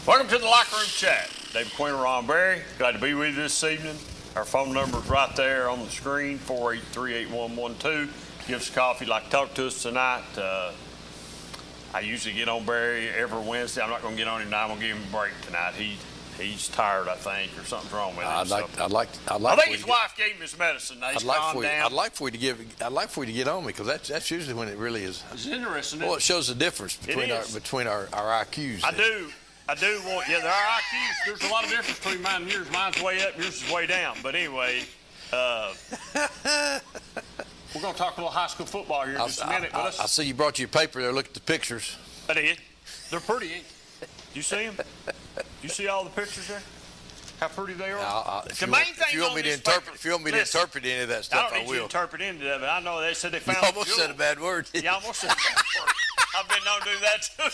Welcome to the Locker Room Chat. David Quinn and Ron Berry. Glad to be with you this evening. Our phone number is right there on the screen, 483-8112. Give us a call if you'd like to talk to us tonight. I usually get on Berry every Wednesday. I'm not going to get on him now. I'm going to give him a break tonight. He's tired, I think, or something's wrong with him. I think his wife gave him his medicine. Now he's calmed down. I'd like for you to get on me, because that's usually when it really is. It's interesting. Well, it shows the difference between our IQs. I do want, there are IQs. There's a lot of difference between mine and yours. Mine's way up, yours is way down. But anyway, we're going to talk a little high school football here in just a minute. I see you brought your paper there. Look at the pictures. I did. They're pretty, ain't they? You see them? You see all the pictures there? How pretty they are? If you want me to interpret any of that stuff, I don't need you to interpret any of it. I know they said they found You almost said a bad word. Yeah, I almost said a bad word. I've been known to do that too.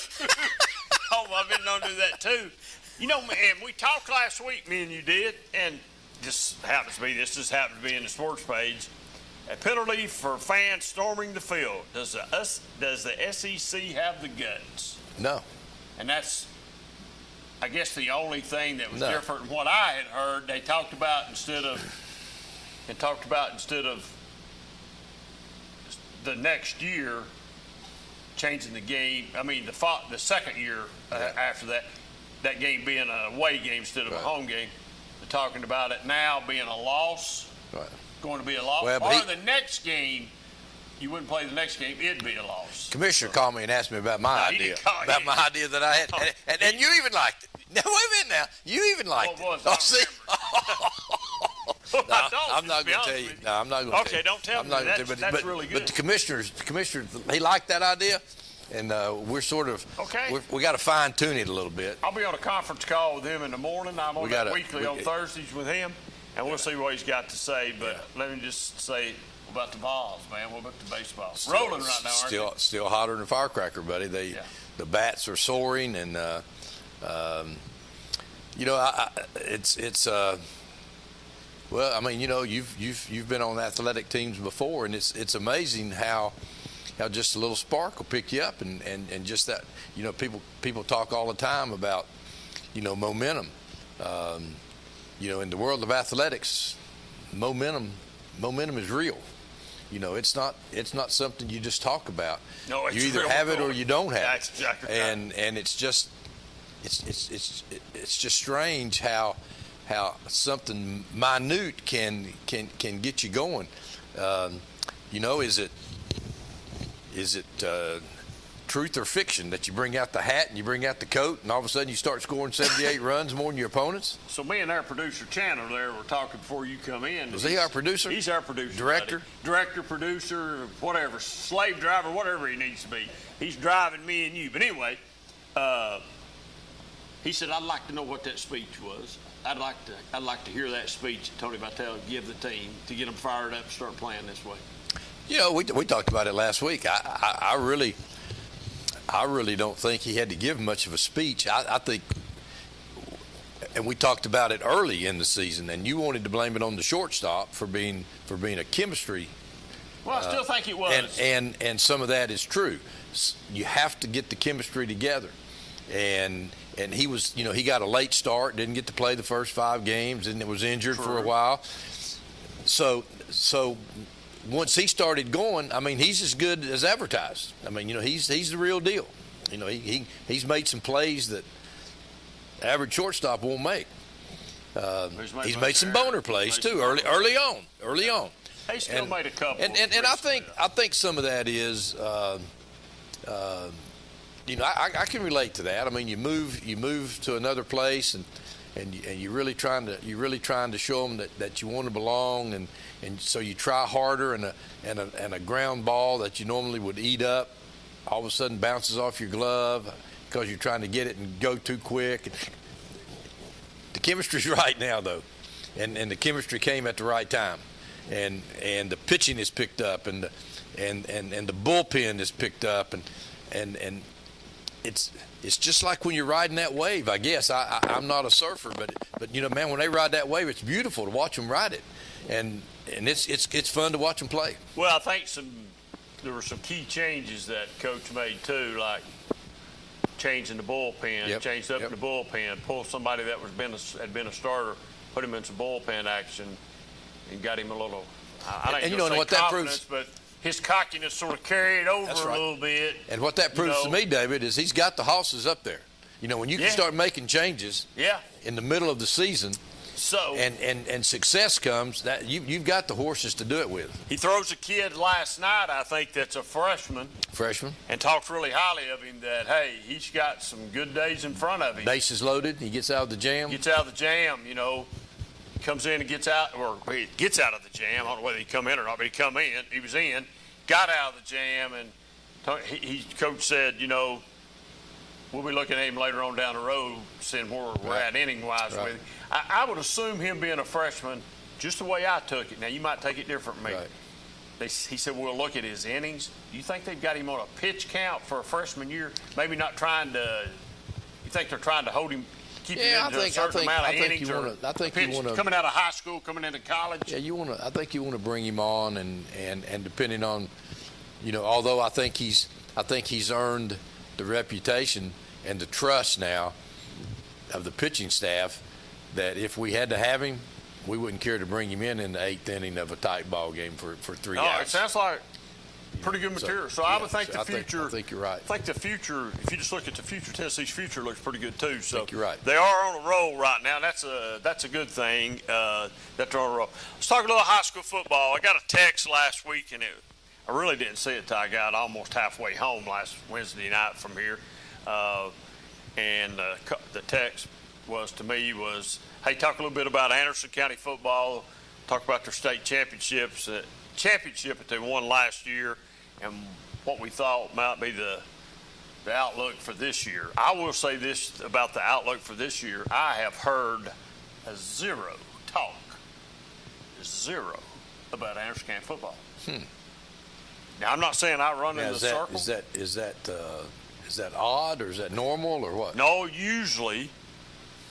I've been known to do that too. You know, and we talked last week, me and you did, and this just happens to be in the sports page. A penalty for fans storming the field. Does the SEC have the guts? No. And that's, I guess, the only thing that was different from what I had heard. They talked about instead of the next year changing the game. I mean, the second year after that game being an away game instead of a home game. They're talking about it now being a loss. Right. Going to be a loss. Well, or the next game, you wouldn't play the next game, it'd be a loss. Commissioner called me and asked me about my idea. My idea that I had. And you even liked it. Now, wait a minute now. You even liked it. See? I'm not going to tell you. No, I'm not going to tell you. Okay, don't tell me. That's really good. But the commissioner, he liked that idea. And we're sort of we got to fine tune it a little bit. I'll be on a conference call with him in the morning. I'm on that weekly on Thursdays with him, and we'll see what he's got to say. But let me just say about the balls, man. What about the baseball? Rolling right now, aren't they? Still hotter than a firecracker, buddy. The bats are soaring, and well, I mean, you've been on athletic teams before, and it's amazing how just a little spark will pick you up, and just that, people talk all the time about, momentum. In the world of athletics, momentum is real. It's not something you just talk about. No, it's you either real have it or you don't have That's it. Exactly right. And it's just strange how something minute can get you going. Is it truth or fiction that you bring out the hat and you bring out the coat and all of a sudden you start scoring 78 runs more than your opponents? So me and our producer Chandler there were talking before you come in. Was he our producer? He's our producer. Director? Buddy. Director, producer, whatever, slave driver, whatever he needs to be. He's driving me and you. But anyway, he said, I'd like to know what that speech was. I'd like to hear that speech that Tony Vitello give the team to get them fired up and start playing this way. We talked about it last week. I really don't think he had to give much of a speech. I think, and we talked about it early in the season, and you wanted to blame it on the shortstop for being a chemistry. Well, I still think it was. And some of that is true. You have to get the chemistry together, and he was, he got a late start, didn't get to play the first 5 games, and was injured for a while. So once he started going, I mean, he's as good as advertised. I mean, he's the real deal. He's made some plays that average shortstop won't make. He's made some boner plays too early on. He still made a couple. And I think some of that is, I can relate to that. I mean, you move to another place and you're really trying to show them that you want to belong, and so you try harder, and a ground ball that you normally would eat up all of a sudden bounces off your glove because you're trying to get it and go too quick. The chemistry's right now though, and the chemistry came at the right time, and the pitching is picked up, and the bullpen is picked up, and it's just like when you're riding that wave, I guess. I'm not a surfer, but man, when they ride that wave, it's beautiful to watch them ride it, and it's fun to watch them play. Well, I think there were some key changes that Coach made too. Like changing the bullpen, Yep, changed up yep. in the bullpen, pulled somebody that had been a starter, put him in some bullpen action, and got him a little. I And ain't you gonna know say what that confidence, proves? but his cockiness sort of carried over That's a right. little bit. And what that proves to me, David, is he's got the horses up there. You know, when you can Yeah. start making changes Yeah. in the middle of the season, So and success comes, that you've got the horses to do it with. he throws a kid last night, I think, that's a freshman, Freshman, and talks really highly of him. That hey, he's got some good days in front of him. bases loaded, he gets out of the jam. Gets out of the jam, comes in and gets out, or he gets out of the jam. I don't know whether he come in or not, but he was in, got out of the jam, and coach said, we'll be looking at him later on down the road, seeing where we're Right. at inning-wise Right. with him. I would assume him being a freshman, just the way I took it. Now, you might take it different from me. Right. He said, we'll look at his innings. Do you think they've got him on a pitch count for a freshman year? Maybe not trying to – you think they're trying to hold him, keep Yeah, him into a certain amount of innings? I think you wanna coming out of high school, coming into college? Yeah, I think you want to bring him on, and depending on, although I think he's earned the reputation and the trust now of the pitching staff that if we had to have him, we wouldn't care to bring him in the 8th inning of a tight ball game for 3 No, outs. it sounds like pretty good material. So I would think the I future. think you're right. I think the future, if you just look at the future, Tennessee's future looks pretty good too. So think you're right. They are on a roll right now. That's a good thing that they're on a roll. Let's talk a little high school football. I got a text last week, and I really didn't see it till I got almost halfway home last Wednesday night from here. And the text was, hey, talk a little bit about Anderson County football, talk about their state championship that they won last year, and what we thought might be the outlook for this year. I will say this about the outlook for this year. I have heard zero talk about Anderson County football. Now, I'm not saying I run in the circle. Is that odd, or is that normal, or what? No, usually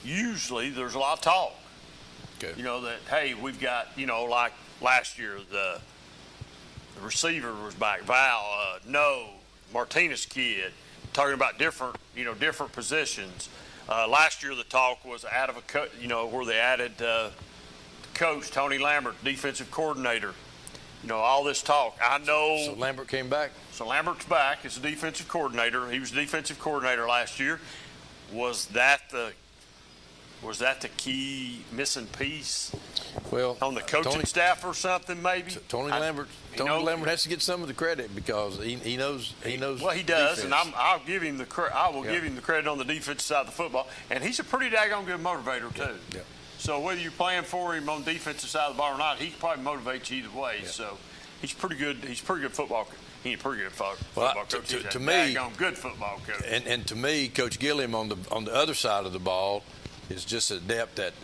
there's a lot of talk. Okay. That, hey, we've got, like last year, the receiver was back, Martinez kid, talking about different positions. Last year the talk was out of where they added coach Tony Lambert, defensive coordinator. All this talk. I know. So Lambert came back? So Lambert's back as a defensive coordinator. He was defensive coordinator last year. Was that the key missing piece on the coaching staff or something? Maybe Tony Lambert has to get some of the credit because he knows. Well, he does, defense. and I'll give him the credit. I will give him the credit on the defensive side of the football, and he's a pretty daggone good motivator too. Yeah. So whether you're playing for him on the defensive side of the ball or not, he can probably motivate you either way. Yeah. So he's pretty good. He's pretty good football. He's a pretty good football coach. He's to a me, daggone good football coach. And to me, Coach Gilliam on the other side of the ball is just adept at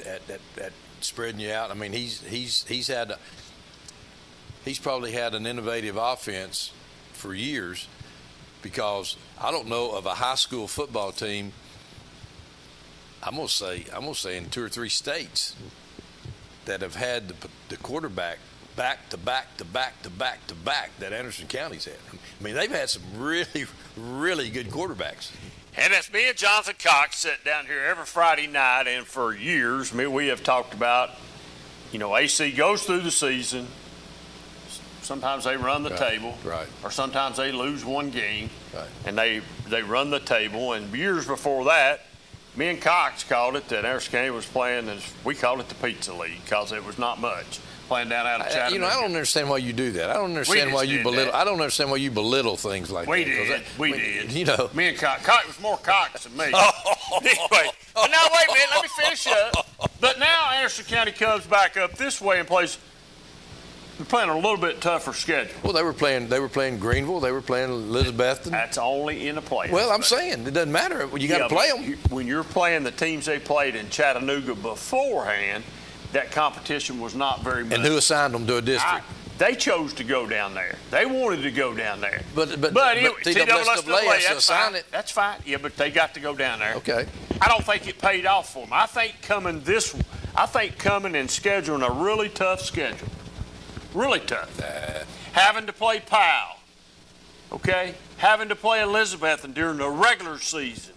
spreading you out. I mean, he's probably had an innovative offense for years, because I don't know of a high school football team. I'm gonna say in 2 or 3 states that have had the quarterback back to back to back to back to back that Anderson County's had. I mean, they've had some really, really good quarterbacks. And that's me and Jonathan Cox sit down here every Friday night, and for years, we have talked about, AC goes through the season. Sometimes they run the table, right. Or sometimes they lose one game, Right. and they run the table. And years before that, me and Cox called it that Anderson County was playing, we called it the Pizza League because it was not much. Playing down out of Chattanooga. I don't understand why you do that. I don't understand why you belittle. That. I don't understand why you belittle things like We that. We did. Me and Cox. Cox was more Cox than me. Anyway, but now wait a minute. Let me finish up. But now Anderson County comes back up this way and plays. They're playing a little bit tougher schedule. Well, they were playing Greenville. They were playing Elizabethton. That's only in the playoffs. Well, I'm saying it doesn't matter. You got to play them. When you're playing the teams they played in Chattanooga beforehand, that competition was not very much. And who assigned them to a district? They chose to go down there. They wanted to go down there. But TSSAA has to assign it. That's fine. Yeah, but they got to go down there. Okay. I don't think it paid off for them. I think coming and scheduling a really tough schedule. Really tough. Having to play Powell. Okay? Having to play Elizabethton during the regular season.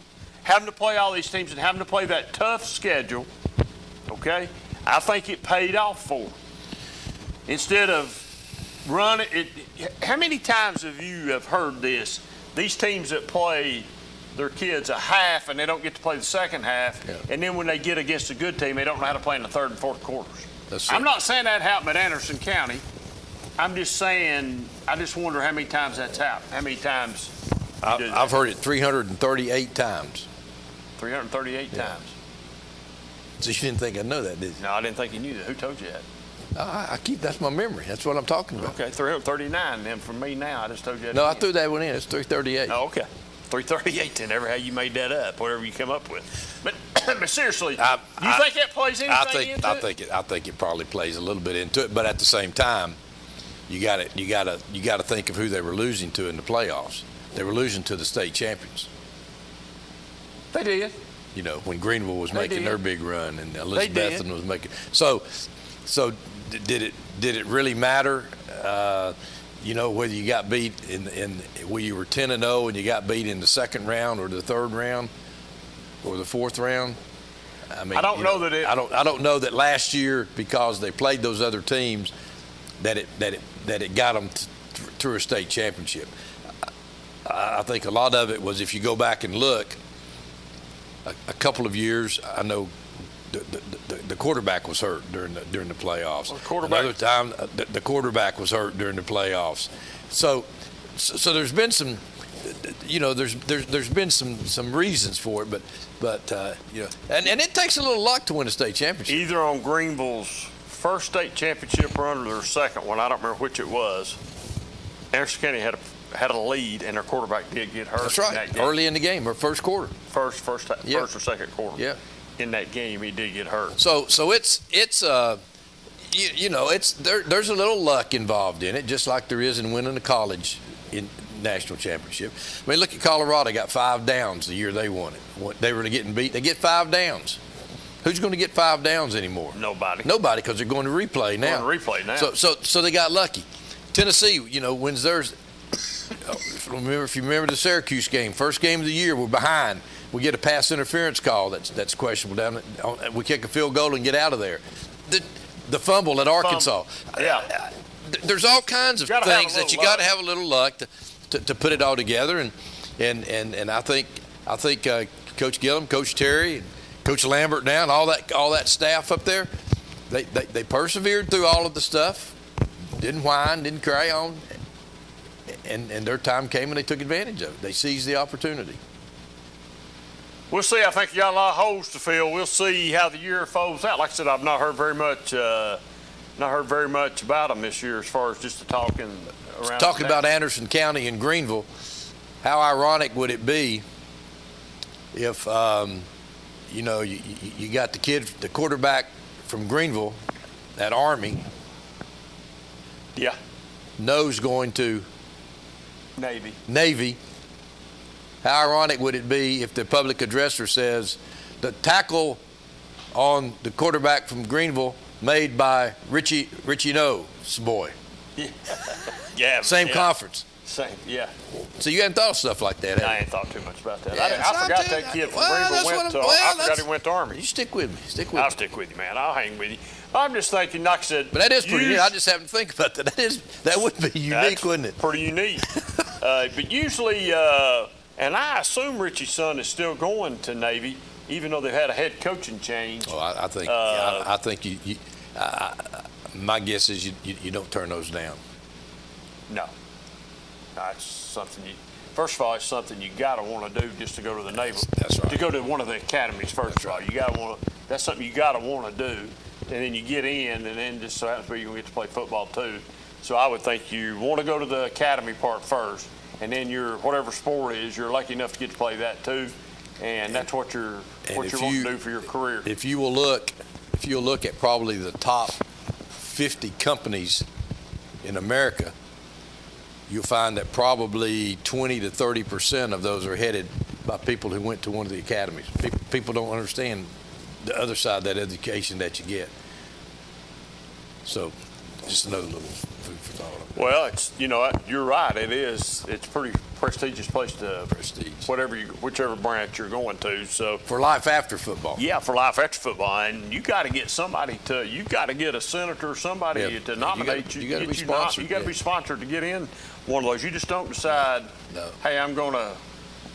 having to play all these teams and having to play that tough schedule, okay, I think it paid off for them. Instead of running it, how many times have you have heard this? These teams that play their kids a half and they don't get to play the second half, and then when they get against a good team, they don't know how to play in the third and fourth quarters. I'm not saying that happened at Anderson County. I'm just saying, I just wonder how many times that's happened. How many times? I've heard it 338 times. 338 times. So you didn't think I'd know that, did you? No, I didn't think you knew that. Who told you that? That's my memory. That's what I'm talking about. Okay, 339 then for me now. I just told you that. No, again. I threw that one in. It's 338. Oh, okay. 338 then, ever how you made that up, whatever you come up with. But, but seriously, you think that plays anything into it? I think it probably plays a little bit into it, but at the same time, you got to think of who they were losing to in the playoffs. They were losing to the state champions. They did. You know, when Greenville was making their big run and Elizabethton was making. So did it really matter? You know, whether you got beat where you were 10-0 and you got beat in the second round or the third round or the fourth round. I mean, I don't know that it. I don't know that last year, because they played those other teams, that it got them through a state championship. I think a lot of it was, if you go back and look, a couple of years, I know the quarterback was hurt during the playoffs. Another time, the quarterback was hurt during the playoffs. So there's been some, you know, there's been some reasons for it, but you know, and it takes a little luck to win a state championship. Either on Greenville's first state championship run or their second one, I don't remember which it was. Anderson County had a lead, and their quarterback did get hurt. That's right. In that game. Early in the game, or first quarter. First or second quarter. Yeah. In that game, he did get hurt. So it's you know, there's a little luck involved in it, just like there is in winning a college in national championship. I mean, look at Colorado. Got 5 downs the year they won it. They were getting beat. They get 5 downs. Who's going to get 5 downs anymore? Nobody, because they're going to replay now. So they got lucky. Tennessee, you know, wins theirs. If you remember the Syracuse game, first game of the year, we're behind. We get a pass interference call that's questionable down. We kick a field goal and get out of there. The fumble at Arkansas. Yeah. There's all kinds of things that you got to have a little luck to put it all together. And I think Coach Gillum, Coach Terry, and Coach Lambert now, and all that staff up there, they persevered through all of the stuff. Didn't whine, didn't cry on. And their time came and they took advantage of it. They seized the opportunity. We'll see. I think you got a lot of holes to fill. We'll see how the year folds out. Like I said, I've not heard very much about them this year, as far as just the talking around. Talking about Anderson County and Greenville, how ironic would it be if you know, you got the quarterback from Greenville, that Army. Yeah. Knows going to Navy. How ironic would it be if the public addresser says the tackle on the quarterback from Greenville made by Richie No's boy? Yeah. Same conference. Same. Yeah. So you hadn't thought of stuff like that, I ain't thought too much about that. Yeah, I forgot that kid from Greenville I forgot he went to Army. You stick with me. I'll stick with you, man. I'll hang with you. I'm just thinking, like I said. But that is pretty neat. I just haven't think about that. That would be unique, wouldn't it? Pretty unique. But usually, and I assume Richie's son is still going to Navy, even though they've had a head coaching change. Oh, I think. I think you my guess is you don't turn those down. No. It's something first of all, it's something you got to want to do just to go to the Navy. That's right. To go to one of the academies, first of all. You got to want to. That's something you got to want to do. And then you get in, and then just so happens where you're going to get to play football too. So I would think you want to go to the academy part first, and then your whatever sport is, you're lucky enough to get to play that too, and that's what you're want to do for your career. If you will look at probably the top 50 companies in America, you'll find that probably 20 to 30% of those are headed by people who went to one of the academies. People don't understand the other side of that education that you get. So just another little food for thought. Well, it's, you know, you're right. It is. It's pretty prestigious place to Prestige. whichever branch you're going to. So For life after football. yeah, for life after football, and you got to get somebody you got to get a senator, somebody Yeah. to nominate you. You gotta get be sponsored, You got to yeah. be sponsored to get in one of those. You just don't decide. No. Hey, I'm gonna.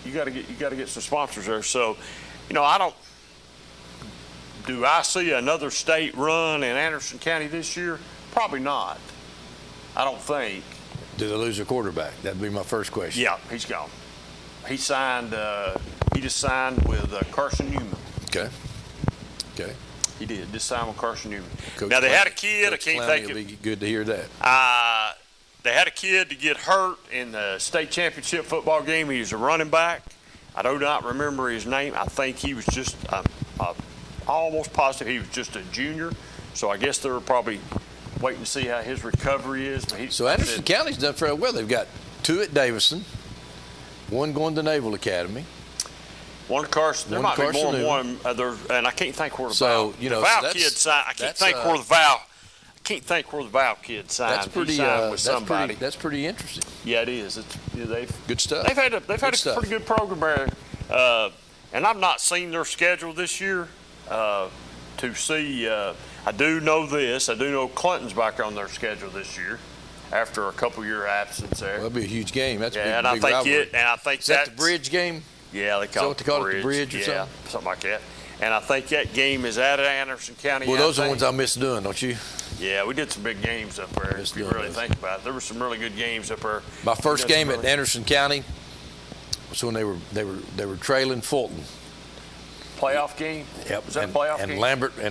You got to get some sponsors there. So, I don't. Do I see another state run in Anderson County this year? Probably not. I don't think. Do they lose a quarterback? That'd be my first question. Yeah, he's gone. He signed. He just signed with Carson Newman. Okay. He did. Just signed with Carson Newman. Coach Now they had a Clowney- kid. Coach I can't Clowney think will of. be good to hear that. They had a kid to get hurt in the state championship football game. He was a running back. I do not remember his name. I think he was just. Almost positive he was just a junior. So I guess they were probably waiting to see how his recovery is. But So Anderson County's done fairly well. They've got 2 at Davison, 1 going to Naval Academy. One Carson. There One might be more Carson than one other, and I can't think where the So, Val. you know, the Val so that's- kid signed. I can't that's, think where the Val. I can't think where the Val kid signed. That's pretty. He signed with somebody. That's pretty interesting. Yeah, it is. It's they've Good stuff. They've had a Good stuff. pretty good program there, and I've not seen their schedule this year to see. I do know this. I do know Clinton's back on their schedule this year after a couple-year absence there. Well, that'll be a huge game. That's a yeah, big, and I big think rivalry. Is that the bridge game? Yeah, they call what they call it, the bridge or yeah, something like that. And I think that game is at Anderson County. Well, I those are the think. ones I miss doing, don't you? Yeah, we did some big games up there. Miss If you doing really those. think about it, there were some really good games up there. My first We did game some at really- Anderson County was when they were trailing Fulton. playoff game. Yep. Was that and, playoff and game?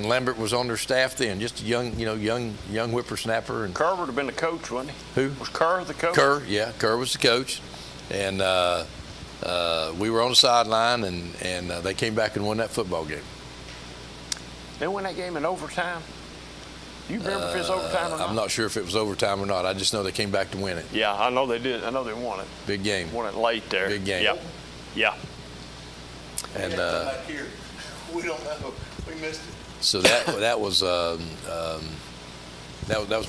Lambert was on their staff then, just a young whippersnapper. And Kerr would have been the coach, wasn't he? Who? Was Kerr the coach? Kerr was the coach, and we were on the sideline, and they came back and won that football game. They won that game in overtime. Do you remember if it's overtime or not? I'm not sure if it was overtime or not. I just know they came back to win it. Yeah, I know they did. I know they won it. Big game. Won it late there. Big game. Yeah. Yeah. And back here. We don't know. We missed it. so that was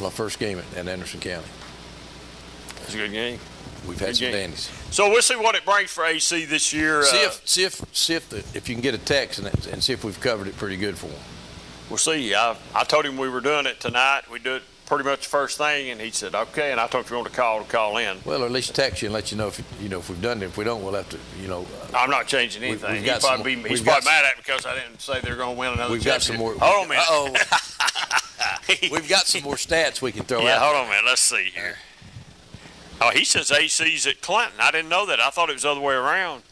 my first game at Anderson County. It was a good game. We've had Good some game. dandies. So we'll see what it brings for AC this year. See if you can get a text and see if we've covered it pretty good for them. We'll see. I told him we were doing it tonight. We do it pretty much the first thing, and he said, okay. And I told him if you want to call in. Well, or at least text you and let you know if we've done it. If we don't, we'll have to, I'm not changing we've anything. got some- He's we've got probably mad at me because I didn't say they're going to win another we've got some more. championship. Hold on a minute. Uh-oh. We've got some more stats we can throw Yeah, out. hold on a minute. Let's see here. Oh, he says AC's at Clinton. I didn't know that. I thought it was the other way around.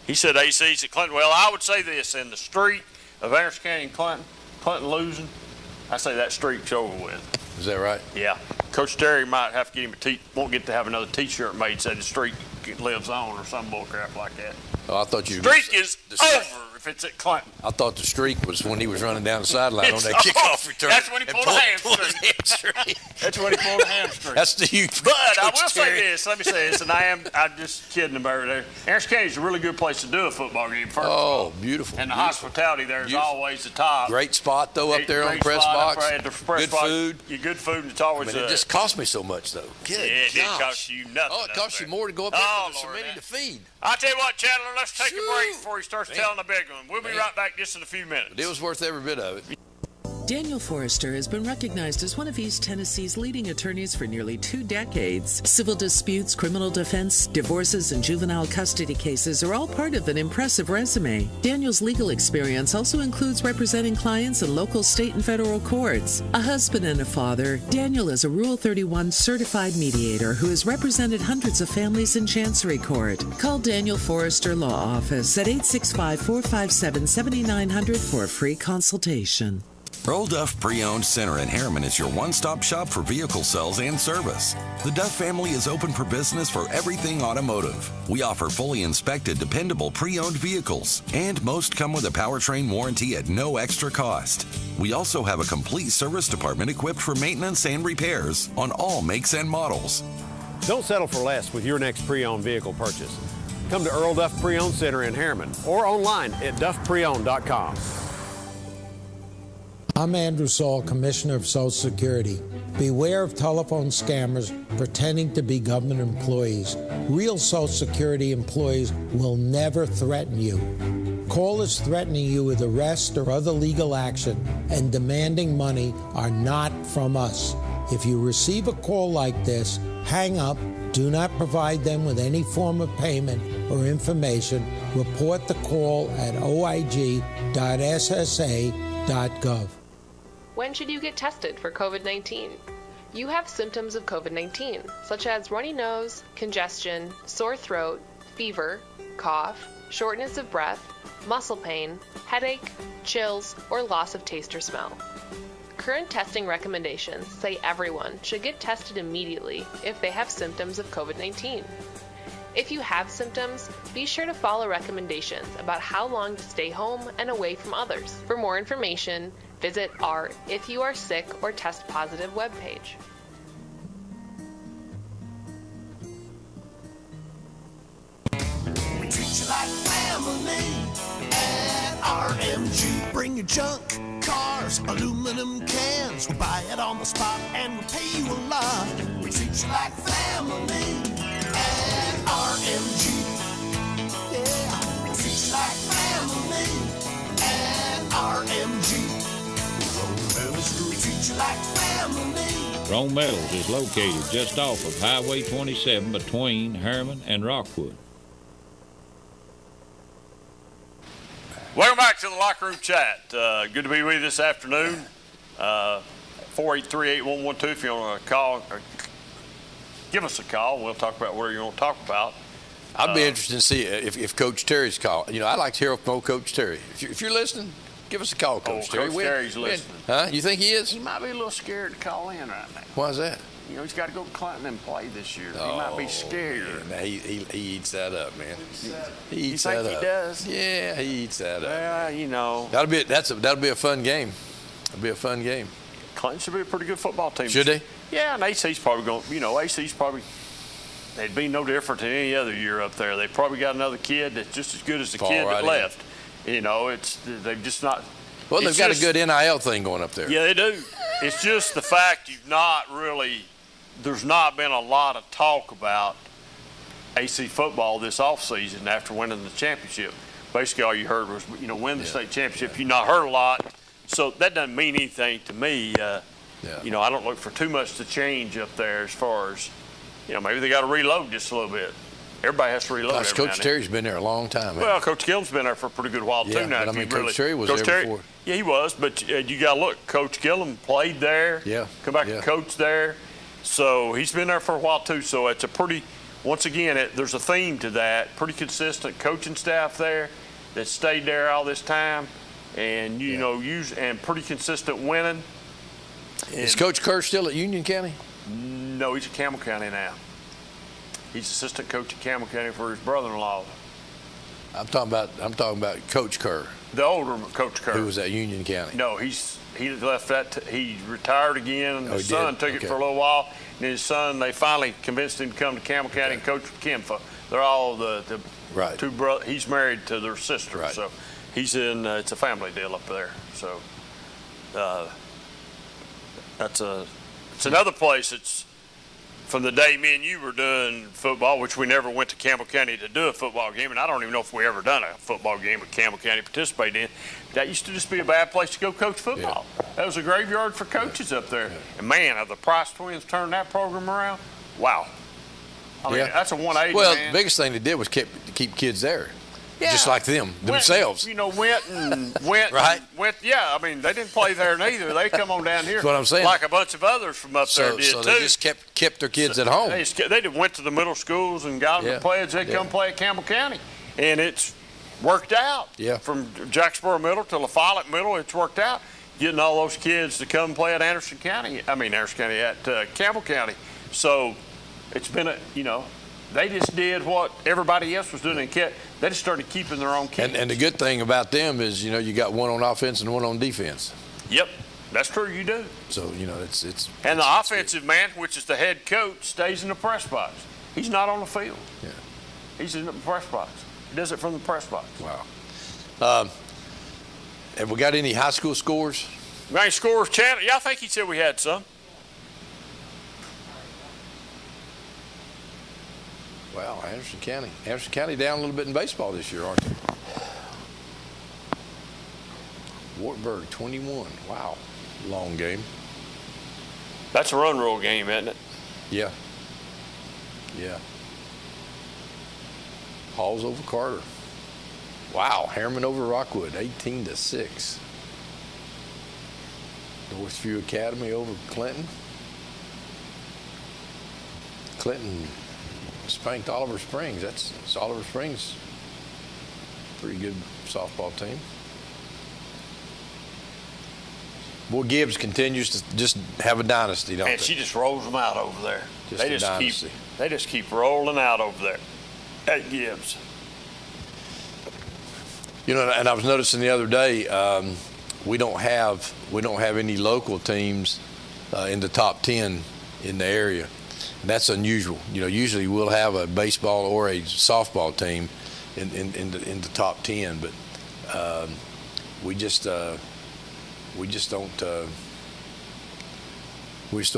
He said AC's at Clinton. Well, I would say this. In the streak of Anderson County and Clinton losing, I say that streak's over with. Is that right? Yeah. Coach Terry might have to get him won't get to have another T-shirt made, said the streak lives on or some bull crap like that. Oh, I thought you. Streak is the streak- over if it's at Clinton. I thought the streak was when he was running down the sideline on It's that over. kickoff return. That's when he and pulled a hamstring. hamstring. That's when he pulled a hamstring. That's the huge. But I Coach will Terry. say this. Let me say this, and I'm just kidding about it. Anderson County is a really good place to do a football game, first of all. Oh, beautiful. And the beautiful. hospitality there is Beautiful. always the top. Great spot though up there on the Great press spot up box. there at the press Good box. food. Yeah, good food, and it's always I mean, it just cost me so much though. Good it didn't gosh. cost you nothing. Oh, it up cost you there. more to go up there Oh, than so Lord, many man. to feed. I'll tell you what, Chandler, let's take a break Shoot. before he starts Man. telling the big one. We'll be Man. right back just in a few minutes. But it was worth every bit of it. Daniel Forrester has been recognized as one of East Tennessee's leading attorneys for nearly 2 decades. Civil disputes, criminal defense, divorces, and juvenile custody cases are all part of an impressive resume. Daniel's legal experience also includes representing clients in local, state, and federal courts. A husband and a father, Daniel is a Rule 31 certified mediator who has represented hundreds of families in Chancery Court. Call Daniel Forrester Law Office at 865-457-7900 for a free consultation. Earl Duff Pre-Owned Center in Harriman is your one-stop shop for vehicle sales and service. The Duff family is open for business for everything automotive. We offer fully inspected, dependable pre-owned vehicles, and most come with a powertrain warranty at no extra cost. We also have a complete service department equipped for maintenance and repairs on all makes and models. Don't settle for less with your next pre-owned vehicle purchase. Come to Earl Duff Pre-Owned Center in Harriman or online at duffpreowned.com. I'm Andrew Saul, Commissioner of Social Security. Beware of telephone scammers pretending to be government employees. Real Social Security employees will never threaten you. Callers threatening you with arrest or other legal action and demanding money are not from us. If you receive a call like this, hang up. Do not provide them with any form of payment or information. Report the call at oig.ssa.gov. When should you get tested for COVID-19? You have symptoms of COVID-19, such as runny nose, congestion, sore throat, fever, cough, shortness of breath, muscle pain, headache, chills, or loss of taste or smell. Current testing recommendations say everyone should get tested immediately if they have symptoms of COVID-19. If you have symptoms, be sure to follow recommendations about how long to stay home and away from others. For more information, visit our If You Are Sick or Test Positive webpage. We treat you like family at RMG. Bring your junk, cars, aluminum cans. We'll buy it on the spot and we'll pay you a lot. We treat you like family at RMG. Yeah, we treat you like family at RMG. We treat you like family. Rome Metals is located just off of Highway 27 between Harriman and Rockwood. Welcome back to the Locker Room Chat. Good to be with you this afternoon. 483-8112 if you want to call. Or give us a call. We'll talk about whatever you want to talk about. I'd be interested to see if Coach Terry's call. You know, I'd like to hear from Coach Terry. If you're listening, give us a call, Coach Terry. Coach Terry's listening. Huh? You think he is? He might be a little scared to call in right now. Why is that? You know, he's got to go to Clinton and play this year. He might be scared. Man, he eats that up, man. He eats You think that up. he does? Yeah, he eats that up. Well, you know. That'll be a fun game. That'll be a fun game. Clinton should be a pretty good football team. Should they? Yeah, and AC's probably going. You know, AC's probably. They'd be no different than any other year up there. They probably got another kid that's just as good as the kid that left. You know, they've just not. Well, they've got a good NIL thing going up there. Yeah, they do. It's just the fact there's not been a lot of talk about AC football this offseason after winning the championship. Basically, all you heard was, win the state championship. You've not heard a lot. So that doesn't mean anything to me. I don't look for too much to change up there as far as, maybe they got to reload just a little bit. Everybody has to reload. Gosh, Coach Terry's been there a long time. Well, Coach Gillum's been there for a pretty good while too now. But Coach Terry was there before. Yeah, he was, but you got to look. Coach Gillum played there. Yeah. Come back and coach there. So he's been there for a while too. So it's once again, there's a theme to that. Pretty consistent coaching staff there that stayed there all this time, and and pretty consistent winning. Is Coach Kerr still at Union County? No, he's at Campbell County now. He's assistant coach at Campbell County for his brother-in-law. I'm talking about Coach Kerr. The older Coach Kerr. Who was at Union County? No, he left that. He retired again, and his son took it for a little while. And his son, they finally convinced him to come to Campbell County and coach with Kimfa. They're all the two brothers. He's married to their sister, so he's in. It's a family deal up there. So it's another place. It's from the day me and you were doing football, which we never went to Campbell County to do a football game, and I don't even know if we ever done a football game with Campbell County participated in. That used to just be a bad place to go coach football. Yeah. That was a graveyard for coaches up there. Yeah. And man, have the Price twins turned that program around? Wow. I mean, that's a 180. Well, man. The biggest thing they did was keep kids there. Yeah. Just like themselves. Went. Yeah, I mean, they didn't play there neither. They come on down here. That's what I'm saying. Like a bunch of others from up there did, so too. they just kept their kids at home. They went to the middle schools and got them to play as they come play at Campbell County. And it's worked out. Yeah. From Jacksboro Middle to La Follette Middle, it's worked out. Getting all those kids to come play at at Campbell County. So it's been they just did what everybody else was doing and they just started keeping their own kids. And the good thing about them is, you got one on offense and one on defense. Yep, that's true. You do. So it's. And the offensive man, which is the head coach, stays in the press box. He's not on the field. Yeah. He's in the press box. He does it from the press box. Wow. Have we got any high school scores? Got any scores, Chandler? Yeah, I think he said we had some. Wow, Anderson County down a little bit in baseball this year, aren't they? Wartburg 21. Wow, long game. That's a run rule game, isn't it? Yeah. Halls over Carter. Wow, Harriman over Rockwood, 18-6. Northview Academy over Clinton. Clinton spanked Oliver Springs. That's Oliver Springs. Pretty good softball team. Boy, Gibbs continues to just have a dynasty, don't they? And she just rolls them out over there. Just a dynasty. They just keep rolling out over there at Gibbs. You know, and I was noticing the other day, we don't have any local teams in the top 10 in the area. And that's unusual. You know, usually we'll have a baseball or a softball team in the top 10, but we just don't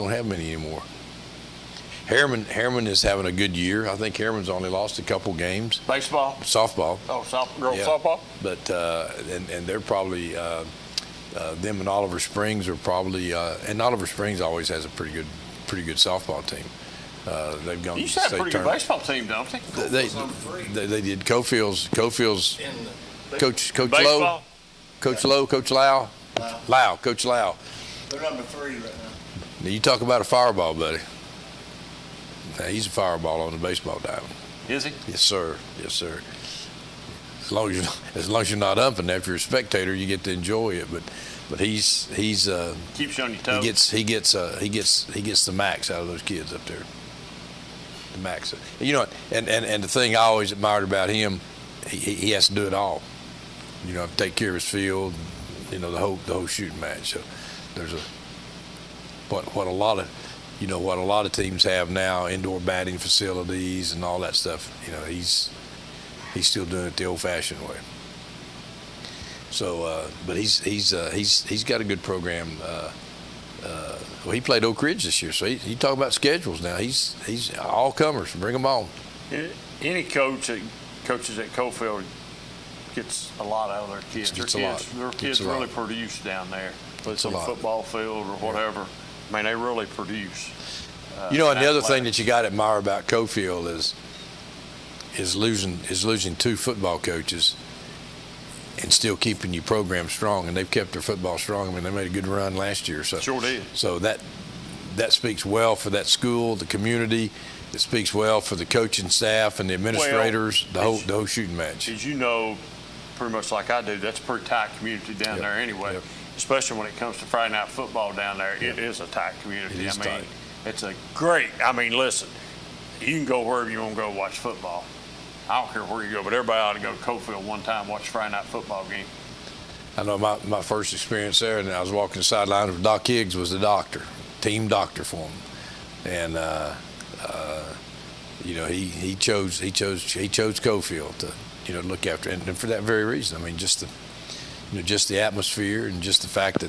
have many anymore. Harriman is having a good year. I think Harriman's only lost a couple games. Baseball? Softball. Oh, girls softball? But and they're probably them and Oliver Springs are probably and Oliver Springs always has a pretty good softball team. They've gone. You used to have a pretty good baseball team, don't they? They did. Cofield's Coach Baseball? Coach Lau. Coach Lau. They're number 3 right now. Now you talk about a fireball, buddy. Now, he's a fireball on the baseball diamond. Is he? Yes, sir. Yes, sir. As long as you're not umping, after you're a spectator, you get to enjoy it. But he's keeps you on your toes. He gets the max out of those kids up there. The max. You know, and the thing I always admired about him, he has to do it all. You know, take care of his field. You know, the whole shooting match. So there's what a lot of teams have now, indoor batting facilities and all that stuff. You know, he's still doing it the old-fashioned way. So, but he's got a good program. Well, he played Oak Ridge this year, so he talk about schedules now. He's all comers. Bring them on. Any coach that coaches at Cofield gets a lot out of their kids. Their kids really produce down there. Whether it's on the football field or whatever. Yeah. I mean, they really produce. You know, and the other thing that you got to admire about Cofield is losing 2 football coaches and still keeping your program strong. And they've kept their football strong. I mean, they made a good run last year. So sure did. So that speaks well for that school, the community. It speaks well for the coaching staff and the administrators. The whole shooting match. As you know, pretty much like I do, that's a pretty tight community down there anyway. Yep. Especially when it comes to Friday night football down there. It is a tight community. It is tight. It's a great. I mean, listen, you can go wherever you want to go watch football. I don't care where you go, but everybody ought to go to Cofield one time watch a Friday night football game. I know my first experience there, and I was walking the sidelines with Doc Higgs was the doctor, team doctor for him, and you know he chose Cofield to look after, and for that very reason. I mean, just the atmosphere and just the fact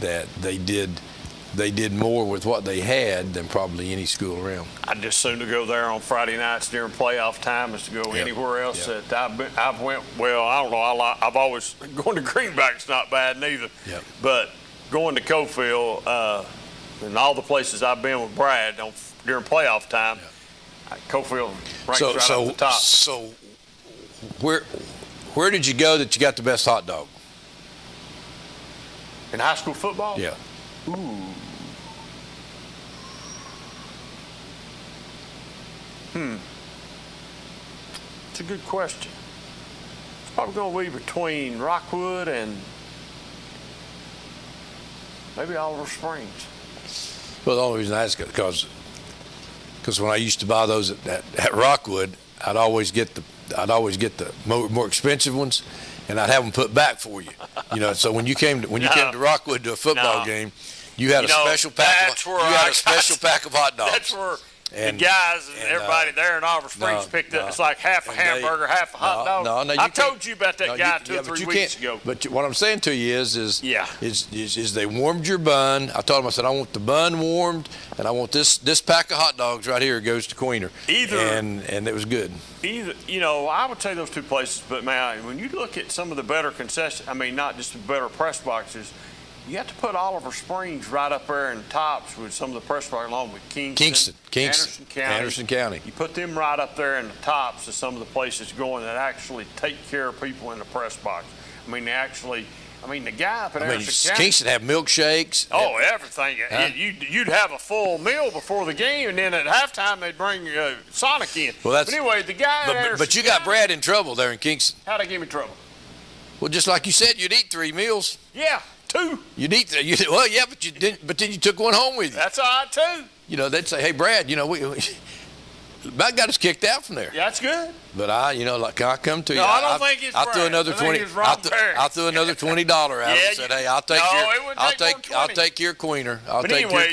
that they did more with what they had than probably any school around. I'd just sooner go there on Friday nights during playoff time as to go anywhere else that I've went. Well, I don't know. I've always going to Greenback's not bad neither. Yep. But going to Cofield and all the places I've been with Brad during playoff time, Cofield ranks right off the top. So where did you go that you got the best hot dog? In high school football? Yeah. Ooh. It's a good question. It's probably going to be between Rockwood and maybe Oliver Springs. Well, the only reason I ask it because when I used to buy those at Rockwood, I'd always get the more expensive ones, and I'd have them put back for you. You know, so when you came to Rockwood to a football game, you had a special pack. Pack of hot dogs. That's where And the guys and everybody there in Oliver Springs picked up. It's like half a hamburger, half a hot dog. No, I told you about that guy 2 or 3 weeks ago. But what I'm saying to you is they warmed your bun. I told them, I said, I want the bun warmed, and I want this pack of hot dogs right here goes to Queener. And it was good. I would say those two places, but man, when you look at some of the better concessions, I mean, not just the better press boxes, you have to put Oliver Springs right up there in the tops with some of the press boxes, along with Kingston, Anderson County. You put them right up there in the tops of some of the places going that actually take care of people in the press box. I mean, the guy up in Anderson County. Kingston have milkshakes. Oh, everything. Huh? You'd have a full meal before the game, and then at halftime they'd bring Sonic in. Well, but anyway, the guy. But you got Brad in trouble there in Kingston. How'd they give me trouble? Well, just like you said, you'd eat 3 meals. Yeah, 2. You'd eat. Well, yeah, but you didn't. But then you took one home with you. That's all right too. They'd say, "Hey, Brad, we about got us kicked out from there." Yeah, that's good. But I come to you. No, I don't think it's Brad. I threw another I threw another $20 out and said, "Hey, I'll take your Queener. But anyway,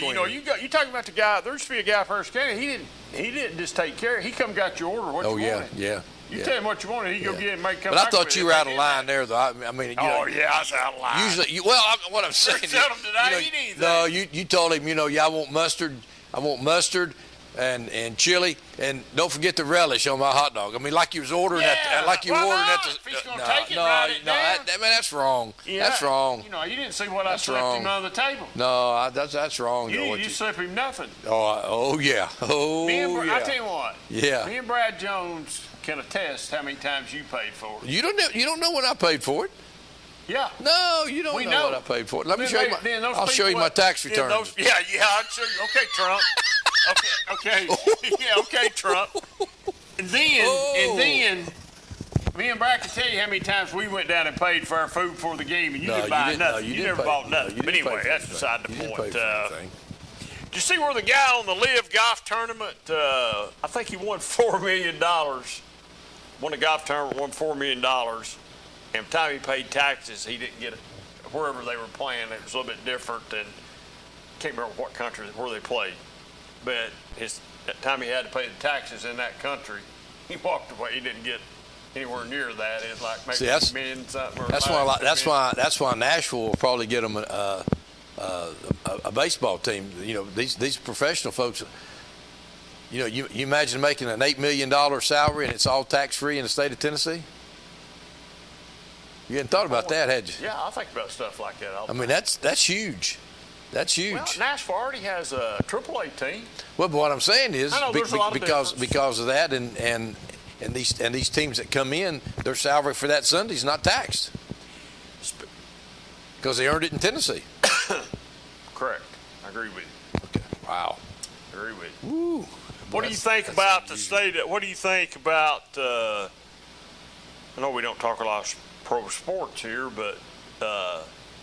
you talking about the guy. There used to be a guy from Harrison County. He didn't just take care. He come got your order. What you wanted. Yeah. You tell him what you wanted, he go get it and make come But back I thought you were out of line there, though. I mean, I was out of line. Usually, what I'm saying is, tell him did I eat anything? No, you told him, I want mustard. I want mustard and chili, and don't forget the relish on my hot dog. I mean, like you was ordering If he's gonna take it, write it down. That's wrong. Yeah. That's wrong. You didn't see what I slipped him on the table. No, that's wrong. You slip him nothing. Oh yeah. I tell you what. Yeah. Me and Brad Jones can attest how many times you paid for it. You don't know what I paid for it. Yeah. No, you don't know what I paid for it. Let me show you. I'll show you my tax returns. I'll show you. Okay, Trump. Okay. Yeah, okay, Trump. And then, me and Brad can tell you how many times we went down and paid for our food before the game, and you didn't buy nothing. You never bought nothing. But anyway, that's beside the point. Did you see where the guy on the Live Golf Tournament? I think he won $4 million. Won a golf tournament, won $4 million. And by the time he paid taxes, he didn't get it. Wherever they were playing, it was a little bit different, and can't remember what country where they played. But that time he had to pay the taxes in that country, he walked away. He didn't get anywhere near that. It's like maybe $1 million something. That's why Nashville will probably get them a baseball team. These professional folks. You imagine making an $8 million salary and it's all tax free in the state of Tennessee. You hadn't thought about that, had you? Yeah, I think about stuff like that. I mean, that's huge. That's huge. Well, Nashville already has a AAA team. Well, but what I'm saying is because of that, and these teams that come in, their salary for that Sunday is not taxed because they earned it in Tennessee. Correct. I agree with you. Okay. Wow. I agree with you. Woo. What do you think about the state? What do you think about? I know we don't talk a lot of pro sports here, but the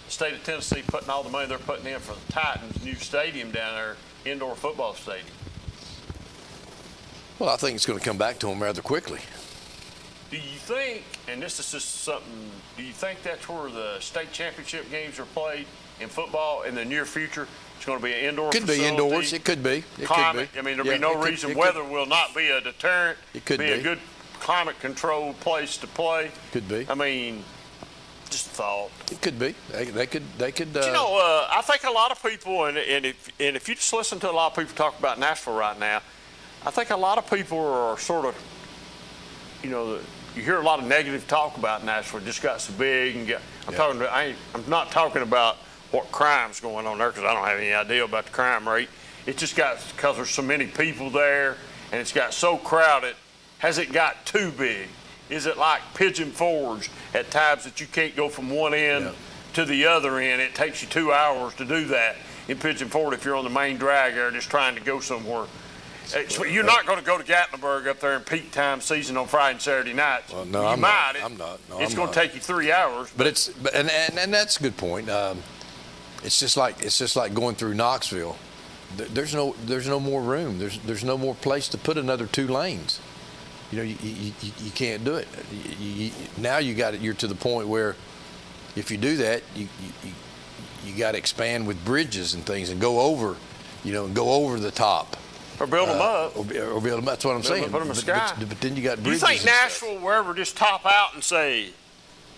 state of Tennessee putting all the money they're putting in for the Titans' new stadium down there, indoor football stadium. Well, I think it's going to come back to them rather quickly. Do you think, and this is just something, do you think that's where the state championship games are played in football in the near future? It's going to be an indoor facility. Could be indoors. It could be. Climate. I mean, there'll be no reason weather will not be a deterrent. It could be a good climate-controlled place to play. Could be. I mean, just a thought. It could be. They could. But I think a lot of people, and if you just listen to a lot of people talk about Nashville right now, I think a lot of people are sort of, you hear a lot of negative talk about Nashville. It just got so big, and I'm not talking about what crime's going on there because I don't have any idea about the crime rate. It just got because there's so many people there, and it's got so crowded. Has it got too big? Is it like Pigeon Forge at times that you can't go from one end to the other end? It takes you 2 hours to do that in Pigeon Forge if you're on the main drag area just trying to go somewhere. You're not going to go to Gatlinburg up there in peak time season on Friday and Saturday nights. Well, no, I'm not. It's going to take you 3 hours. But and that's a good point. It's just like going through Knoxville. There's no more room. There's no more place to put another 2 lanes. You can't do it. Now you're to the point where if you do that, you got to expand with bridges and things and go over the top. Or build them up. Or build them up. That's what I'm saying. Put them in the sky. But then you got Do you bridges. think and stuff. Nashville will ever just top out and say,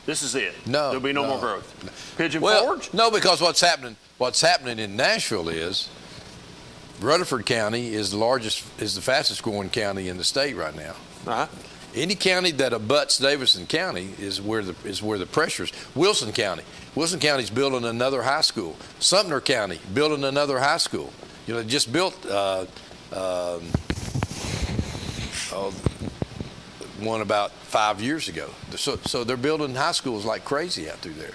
this is it? No. There'll be no more growth. Pigeon Well, Forge? no, because what's happening in Nashville is Rutherford County is the fastest growing county in the state right now. Uh-huh. Any county that abuts Davidson County is where the pressure is. Wilson County's building another high school. Sumter County building another high school. You know, they just built one about 5 years ago. So they're building high schools like crazy out through there.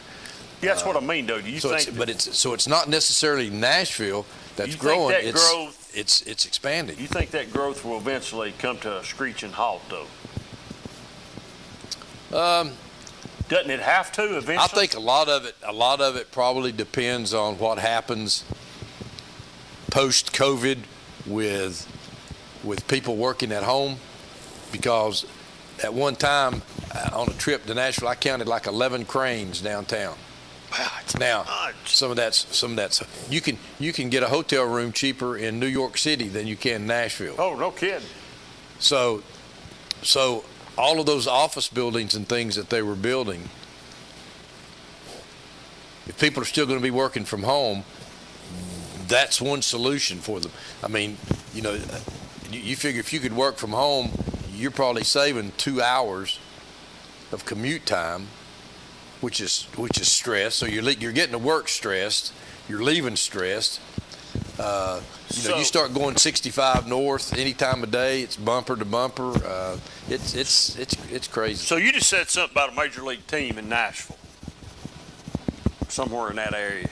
Yeah, that's what I mean, though. Do you think? It's not necessarily Nashville that's You think growing. that growth- It's expanding. You think that growth will eventually come to a screeching halt, though? Doesn't it have to eventually? I think a lot of it probably depends on what happens post-COVID with people working at home, because at one time on a trip to Nashville, I counted like 11 cranes downtown. Wow, it's Now, much. some of that's you can get a hotel room cheaper in New York City than you can in Nashville. Oh, no kidding. So all of those office buildings and things that they were building, if people are still going to be working from home, that's one solution for them. I mean, you know, you figure if you could work from home, you're probably saving 2 hours of commute time, which is stress. So you're getting to work stressed, you're leaving stressed. You start going 65 north any time of day. It's bumper to bumper. It's crazy. So you just said something about a major league team in Nashville, somewhere in that area.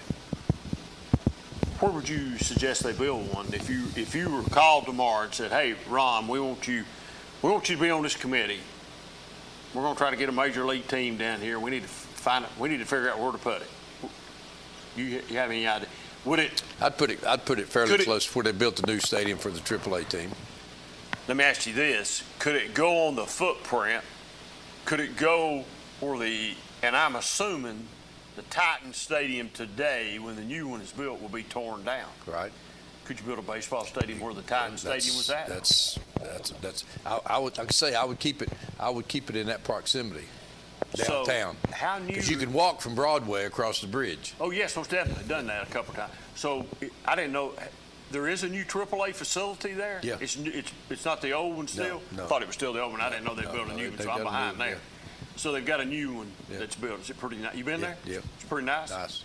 Where would you suggest they build one? If you were called tomorrow and said, "Hey, Ron, we want you to be on this committee. We're going to try to get a major league team down here. We need to find it. We need to figure out where to put it." You have any idea? Would it? I'd put it fairly close to where they built the new stadium for the AAA team. Let me ask you this: could it go on the footprint? Could it go where and I'm assuming the Titan Stadium today, when the new one is built, will be torn down. Right. Could you build a baseball stadium where the Titan Stadium was at? I would keep it in that proximity downtown. So how new? Because you can walk from Broadway across the bridge. Oh yes, most definitely done that a couple times. So I didn't know there is a new AAA facility there. Yeah. It's not the old one still. No. I thought it was still the old one. I didn't know they built a new one, so I'm behind there. Yeah. So they've got a new one that's built. Is it pretty nice? You been there? Yeah. It's pretty nice. Nice.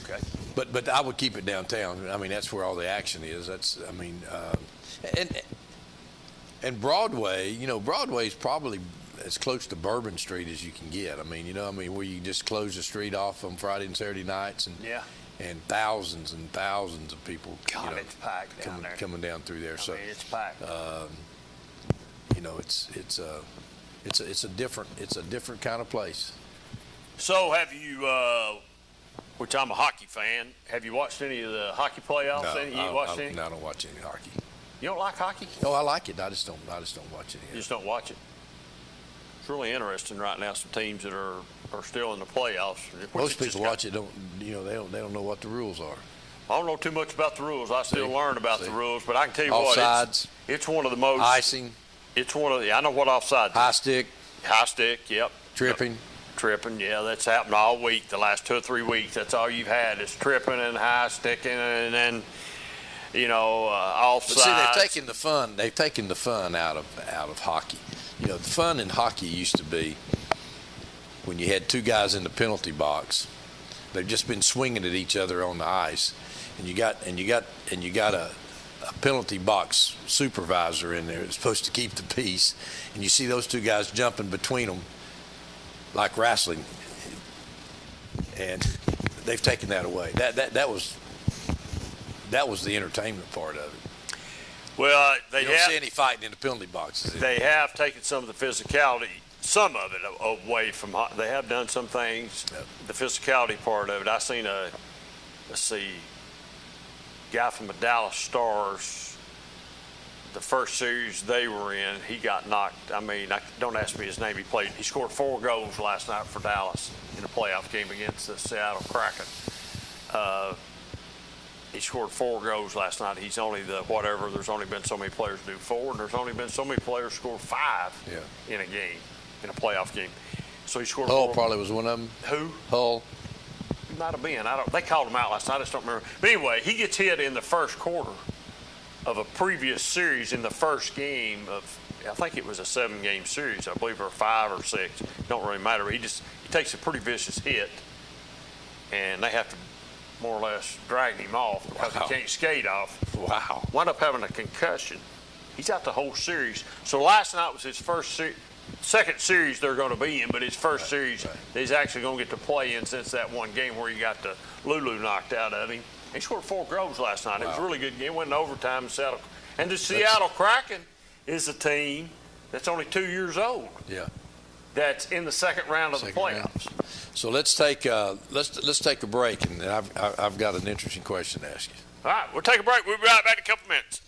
Okay. But I would keep it downtown. I mean, that's where all the action is. And Broadway. You know, Broadway's probably as close to Bourbon Street as you can get. I mean, where you just close the street off on Friday and Saturday nights, and thousands and thousands of people. God, it's packed down there. Coming down through there. I mean, it's packed. It's a different kind of place. So have you? Which I'm a hockey fan. Have you watched any of the hockey playoffs? No, You ain't watched any? No, I don't watch any hockey. You don't like hockey? No, I like it. I just don't watch any. You just don't watch it. It's really interesting right now. Some teams that are still in the playoffs. Most people watch it. They don't know what the rules are. I don't know too much about the rules. I still learn about the rules, but I can tell you Offsides. It's one of the most Icing. It's one of the. I know what offside. High stick. High stick. Yep. Tripping. Yeah, that's happened all week. The last 2 or 3 weeks, that's all you've had is tripping and high sticking, and then offside. But see, they've taken the fun out of hockey. You know, the fun in hockey used to be when you had 2 guys in the penalty box. They've just been swinging at each other on the ice, and you got a penalty box supervisor in there that's supposed to keep the peace, and you see those 2 guys jumping between them like wrestling, and they've taken that away. That was the entertainment part of it. Well, you don't see any fighting in the penalty boxes. They have taken some of the physicality, some of it away from. They have done some things. Yep. The physicality part of it. I seen guy from the Dallas Stars. The first series they were in, he got knocked. I mean, don't ask me his name. He scored 4 goals last night for Dallas in a playoff game against the Seattle Kraken. He scored 4 goals last night. He's only there's only been so many players do 4, and there's only been so many players score 5 in a game, in a playoff game. So he scored Hull 4. probably was one of them. Who? Hull. Might have been. They called him out last night. I just don't remember. But anyway, he gets hit in the first quarter of a previous series in the first game of, I think it was a 7-game series, I believe, or 5 or 6. Don't really matter. He takes a pretty vicious hit, and they have to more or less drag him off because he can't skate off. Wow. Wound up having a concussion. He's out the whole series. So last night was his second series they're going to be in, but his first series he's actually going to get to play in since that one game where he got the Lulu knocked out of him. He scored 4 goals last night. Wow. It was a really good game. It went in overtime in Seattle. And the Seattle Kraken is a team that's only 2 years old. Yeah. That's in the second round of the playoffs. So let's take a break, and I've got an interesting question to ask you. All right, we'll take a break. We'll be right back in a couple minutes.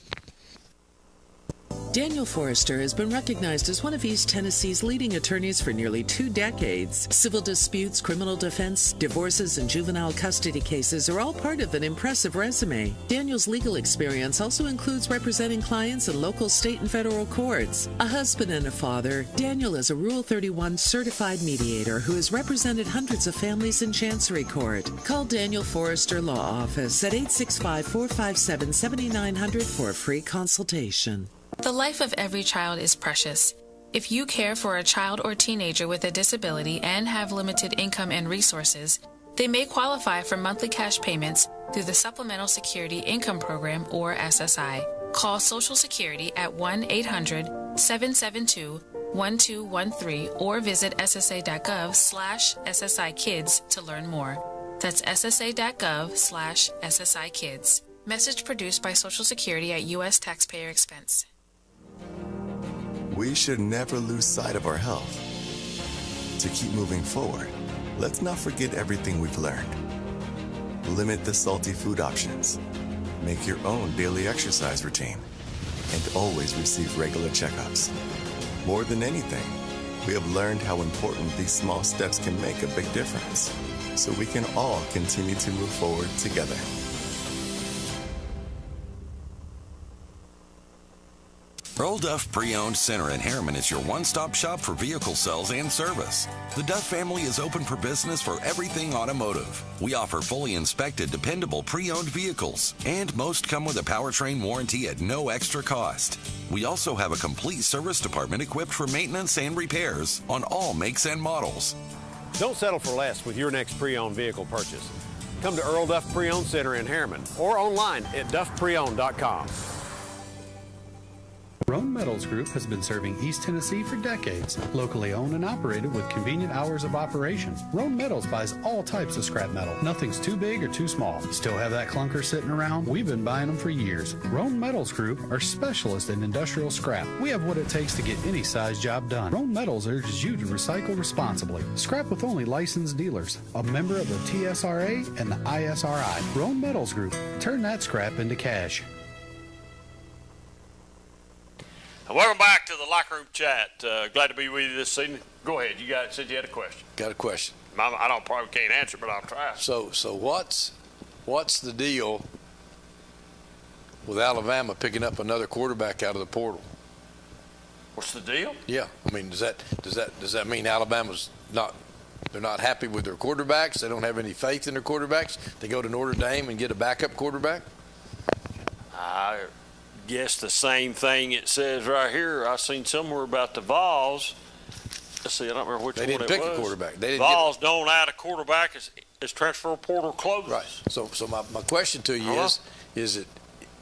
Daniel Forrester has been recognized as one of East Tennessee's leading attorneys for nearly 2 decades. Civil disputes, criminal defense, divorces, and juvenile custody cases are all part of an impressive resume. Daniel's legal experience also includes representing clients in local, state, and federal courts. A husband and a father, Daniel is a Rule 31 certified mediator who has represented hundreds of families in Chancery Court. Call Daniel Forrester Law Office at 865-457-7900 for a free consultation. The life of every child is precious. If you care for a child or teenager with a disability and have limited income and resources, they may qualify for monthly cash payments through the Supplemental Security Income Program, or SSI. Call Social Security at 1-800-772-1213 or visit ssa.gov/SSI Kids to learn more. That's ssa.gov/SSI Kids. Message produced by Social Security at U.S. taxpayer expense. We should never lose sight of our health. To keep moving forward, let's not forget everything we've learned. Limit the salty food options. Make your own daily exercise routine. And always receive regular checkups. More than anything, we have learned how important these small steps can make a big difference. So we can all continue to move forward together. Earl Duff Pre-Owned Center in Harriman is your one-stop shop for vehicle sales and service. The Duff family is open for business for everything automotive. We offer fully inspected, dependable pre-owned vehicles, and most come with a powertrain warranty at no extra cost. We also have a complete service department equipped for maintenance and repairs on all makes and models. Don't settle for less with your next pre-owned vehicle purchase. Come to Earl Duff Pre-Owned Center in Harriman or online at duffpreowned.com. Roan Metals Group has been serving East Tennessee for decades. Locally owned and operated with convenient hours of operation. Roan Metals buys all types of scrap metal. Nothing's too big or too small. Still have that clunker sitting around? We've been buying them for years. Roan Metals Group are specialists in industrial scrap. We have what it takes to get any size job done. Roan Metals urges you to recycle responsibly. Scrap with only licensed dealers. A member of the TSRA and the ISRI. Roan Metals Group. Turn that scrap into cash. Welcome back to the Locker Room Chat. Glad to be with you this evening. Go ahead. You said you had a question. Got a question. I probably can't answer, but I'll try. So what's the deal with Alabama picking up another quarterback out of the portal? What's the deal? Yeah, I mean, does that mean Alabama's they're not happy with their quarterbacks? They don't have any faith in their quarterbacks? They go to Notre Dame and get a backup quarterback? I guess the same thing it says right here. I seen somewhere about the Vols. Let's see, I don't remember which one it was. They didn't pick a quarterback. Vols don't add a quarterback as transfer portal closes. Right. So my question to you is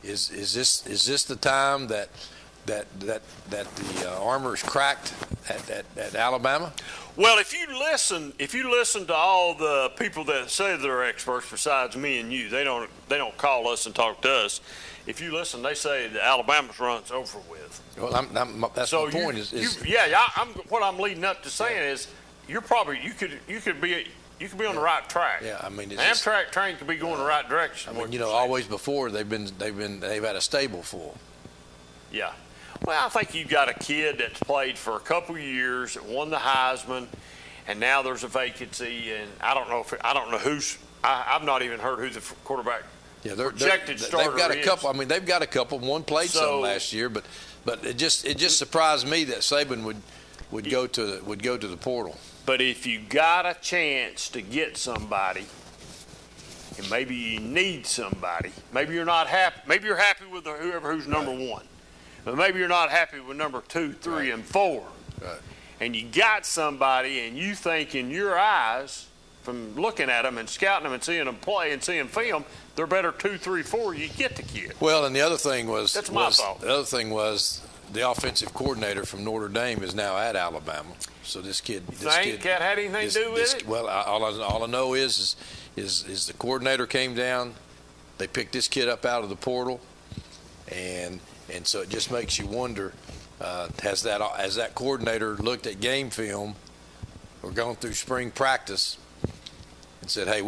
this the time that the armor is cracked at Alabama? Well, if you listen to all the people that say they're experts besides me and you, they don't call us and talk to us. If you listen, they say that Alabama's run's over with. Well, that's my point. What I'm leading up to saying is, you could be on the right track. Yeah, I mean, Amtrak train could be going the right direction. I mean, always before they've had a stable full. Yeah. Well, I think you've got a kid that's played for a couple of years, that won the Heisman, and now there's a vacancy, and I've not even heard who the quarterback Yeah, projected starter they've got a is. couple. I mean, they've got a couple. One played some So- last year, but it just surprised me that Saban would go to the portal. But if you got a chance to get somebody, and maybe you need somebody, maybe you're not happy. Maybe you're happy with who's number one, but maybe you're not happy with number 2, 3, and 4. Right. And you got somebody, and you think in your eyes, from looking at them and scouting them and seeing them play and seeing film, they're better 2, 3, 4. You get the kid. Well, and the other thing was That's my thought. The other thing was the offensive coordinator from Notre Dame is now at Alabama. So this kid Think that had anything to do with it? Well, all I know is the coordinator came down. They picked this kid up out of the portal, and so it just makes you wonder: has that coordinator looked at game film or gone through spring practice and said, "Hey,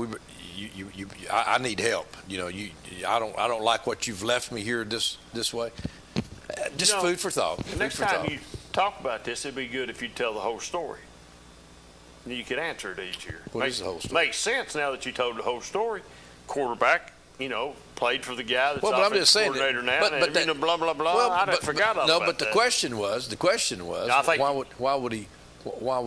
I need help. I don't like what you've left me here this way." Just food for thought. The next time you talk about this, it'd be good if you'd tell the whole story. And you could answer it each year. What is the whole story? Makes sense now that you told the whole story. Quarterback, played for the guy that's Well, but I'm offensive just saying coordinator now. but and that- blah blah blah. Well, I forgot all no, about but the that. question was, I think- why would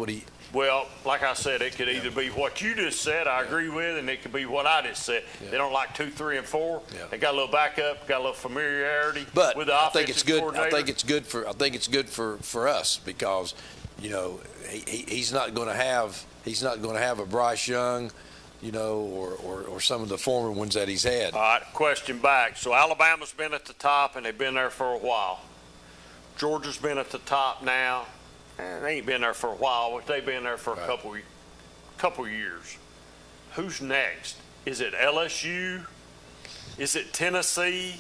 he? Well, like I said, it could either be what you just said, I agree with, and it could be what I just said. They don't like 2, 3, and 4. Yeah. They got a little backup, got a little familiarity But with the I offensive think it's good. coordinator. I think it's good for us because, he's not going to have a Bryce Young, or some of the former ones that he's had. All right, question back. So Alabama's been at the top, and they've been there for a while. Georgia's been at the top now. They ain't been there for a while, but they've been there for a couple years. Who's next? Is it LSU? Is it Tennessee?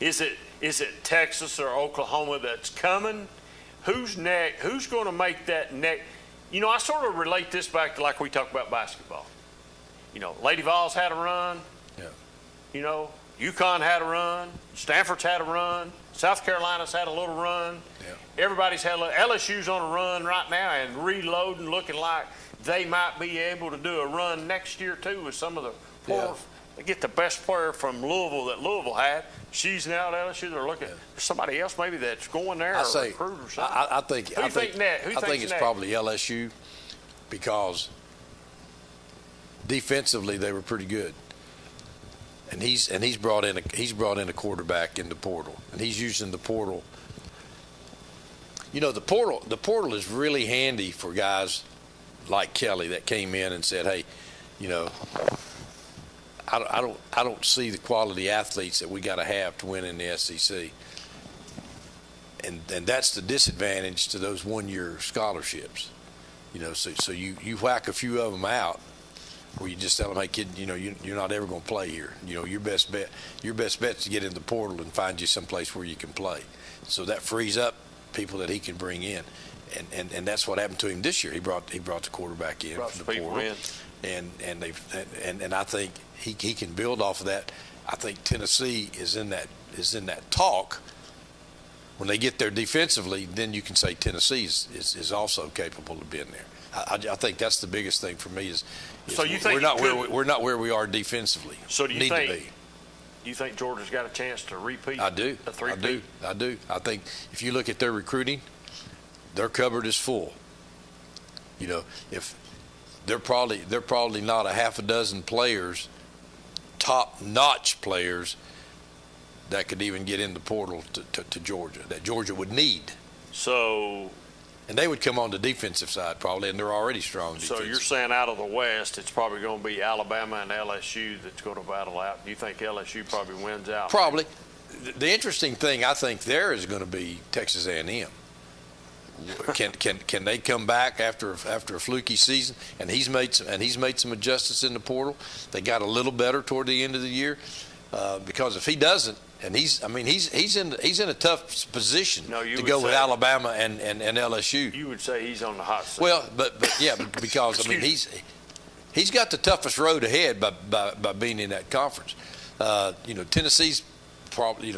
Is it Texas or Oklahoma that's coming? Who's next? Who's going to make that next? I sort of relate this back to like we talk about basketball. Lady Vols had a run. Yeah. UConn had a run. Stanford's had a run. South Carolina's had a little run. Yeah. Everybody's had LSU's on a run right now and reloading, looking like they might be able to do a run next year too with some of the players. They get the best player from Louisville that Louisville had. She's now at LSU. They're looking at somebody else maybe that's going there or a recruit or something. I think Who you think next? Who you I think think's it's next? probably LSU because defensively they were pretty good. And he's brought in a quarterback in the portal, and he's using the portal. The portal is really handy for guys like Kelly that came in and said, "Hey, I don't see the quality athletes that we got to have to win in the SEC." And that's the disadvantage to those 1-year scholarships. So you whack a few of them out. Where you just tell them, "Hey, kid, you're not ever going to play here. Your best bet's to get in the portal and find you someplace where you can play." So that frees up people that he can bring in, and that's what happened to him this year. He brought the quarterback in from the portal, and I think he can build off of that. I think Tennessee is in that talk. When they get there defensively, then you can say Tennessee is also capable of being there. I think that's the biggest thing for me is So you think we're not where we are defensively. So do you Need think? to be. Do you think Georgia's got a chance to repeat? I do. A three-peat? I do. I think if you look at their recruiting, their cupboard is full. If they're probably not a half a dozen players, top-notch players, that could even get in the portal to Georgia, that Georgia would need. So. And they would come on the defensive side probably, and they're already strong defensively. So you're saying out of the West, it's probably going to be Alabama and LSU that's going to battle out. Do you think LSU probably wins out? Probably. The interesting thing I think there is going to be Texas A&M. Can they come back after a fluky season? And he's made some adjustments in the portal. They got a little better toward the end of the year, because if he doesn't. And he's in a tough position to go with Alabama and LSU. You would say he's on the hot seat. Well, but because he's got the toughest road ahead by being in that conference. Tennessee's probably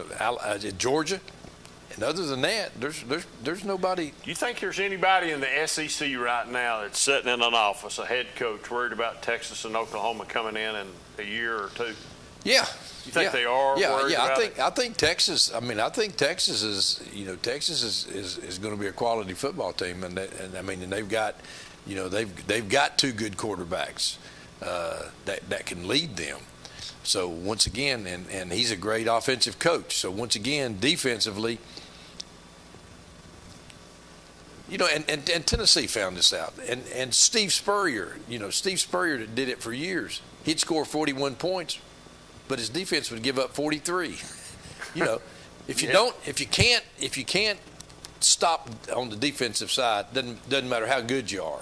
Georgia, and other than that, there's nobody. Do you think there's anybody in the SEC right now that's sitting in an office, a head coach, worried about Texas and Oklahoma coming in a year or two? Yeah. You think they are? Yeah, worried yeah. about it? I think Texas. I mean, I think Texas is. Texas is going to be a quality football team, and they've got, they've got two good quarterbacks that can lead them. So once again, and he's a great offensive coach. So once again, defensively, and Tennessee found this out. And Steve Spurrier, Steve Spurrier did it for years. He'd score 41 points, but his defense would give up 43. If you can't stop on the defensive side, doesn't matter how good you are.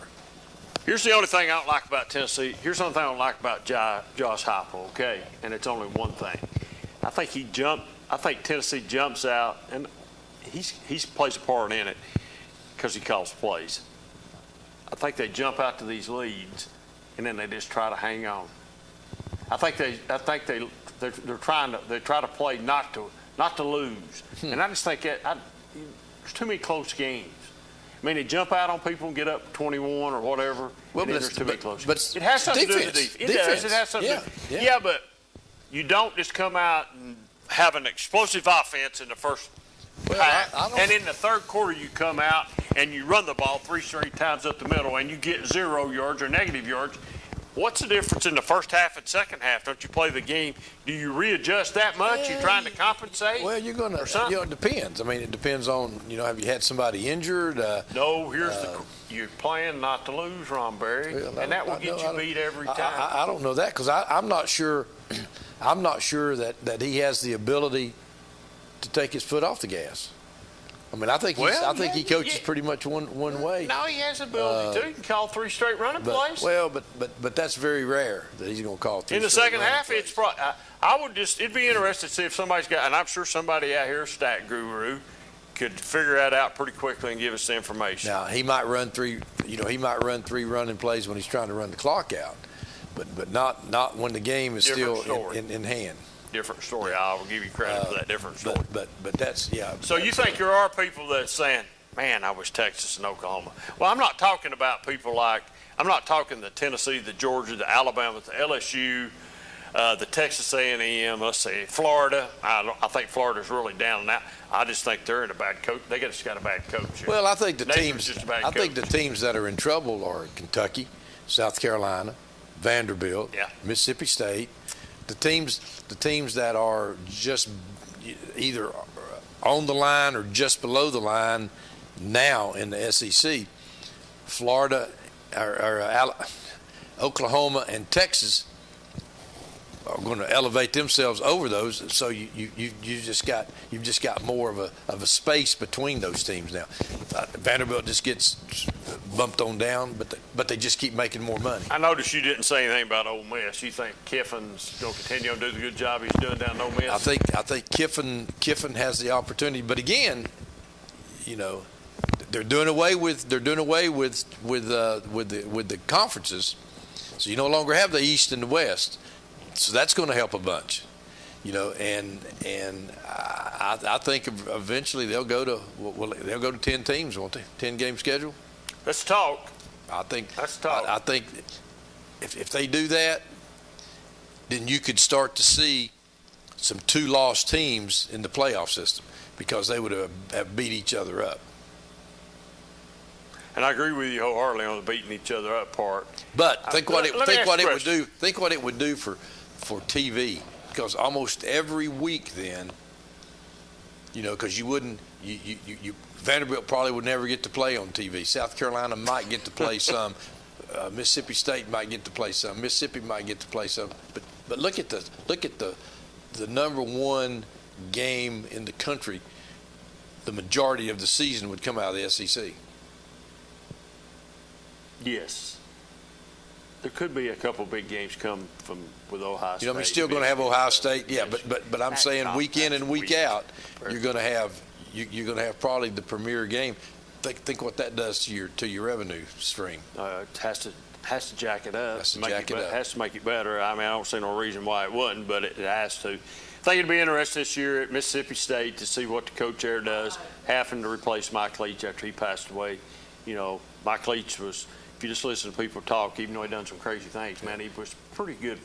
Here's the only thing I don't like about Tennessee. Here's the only thing I don't like about Josh Heupel, okay? And it's only one thing. I think Tennessee jumps out, and he plays a part in it because he calls plays. I think they jump out to these leads, and then they just try to hang on. I think they're trying to play not to lose, and I just think there's too many close games. I mean, they jump out on people and get up 21 or whatever. Well, but there's too many close. But it has something to do with the defense. It does. It has something to do. Yeah, but you don't just come out and have an explosive offense in the first half, and in the third quarter you come out and you run the ball 3 straight times up the middle and you get 0 yards or negative yards. What's the difference in the first half and second half? Don't you play the game? Do you readjust that much? You trying to compensate? Well, you're going to. It depends. I mean, it depends on. Have you had somebody injured? No. You're playing not to lose, Ron Berry, and that will get you beat every time. I don't know that because I'm not sure. I'm not sure that he has the ability to take his foot off the gas. I mean, I think he coaches pretty much one way. No, he has the ability to. He can call 3 straight running plays. Well, but that's very rare that he's going to call 3 in the straight second half. plays. It's probably. It'd be interesting to see if somebody's got, and I'm sure somebody out here, stat guru, could figure that out pretty quickly and give us the information. Now he might run 3. He might run 3 running plays when he's trying to run the clock out, but not when the game is still in hand. Different story. I will give you credit for that different story. But that's So you think there are people that's saying, "Man, I wish Texas and Oklahoma." Well, I'm not talking about people like I'm not talking the Tennessee, the Georgia, the Alabama, the LSU, the Texas A&M. Let's say Florida. I think Florida's really down and out. I just think they're in a bad coach. They just got a bad coach. Well, I think the teams that are in trouble are Kentucky, South Carolina, Vanderbilt, Mississippi State. The teams that are just either on the line or just below the line now in the SEC, Florida, Oklahoma, and Texas are going to elevate themselves over those. So you've just got more of a space between those teams now. Vanderbilt just gets bumped on down, but they just keep making more money. I noticed you didn't say anything about Ole Miss. You think Kiffin's going to continue to do the good job he's doing down in Ole Miss? I think Kiffin has the opportunity, but again, they're doing away with the conferences, so you no longer have the East and the West. So that's going to help a bunch, and I think eventually they'll go to 10 teams, won't they? 10 game schedule. Let's talk. Let's talk. I think if they do that, then you could start to see some 2-loss teams in the playoff system because they would have beat each other up. And I agree with you wholeheartedly on the beating each other up part. But think what it would do for TV, because almost every week then, because Vanderbilt probably would never get to play on TV. South Carolina might get to play some. Mississippi State might get to play some. Mississippi might get to play some. But look at the number one game in the country. The majority of the season would come out of the SEC. Yes. There could be a couple big games come with Ohio State. You're still going to have Ohio State, yeah. But I'm saying week in and week out, you're going to have probably the premier game. Think what that does to your revenue stream. It has to jack it up. Has to make it better. I mean, I don't see no reason why it wouldn't, but it has to. I think it'd be interesting this year at Mississippi State to see what the coach there does, having to replace Mike Leach after he passed away. Mike Leach was if you just listen to people talk, even though he done some crazy things, man, he was pretty good,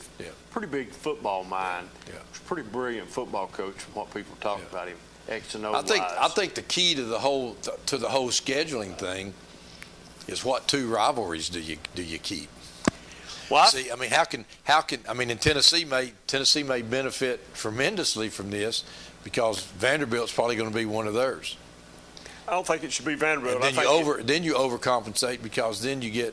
pretty big football mind. He was a pretty brilliant football coach from what people talk about him. X and O I wise. think the key to the whole scheduling thing is what two rivalries do you keep? Well, see, I mean, how can I mean, and Tennessee may benefit tremendously from this because Vanderbilt's probably going to be one of theirs. I don't think it should be Vanderbilt. And then you overcompensate because then you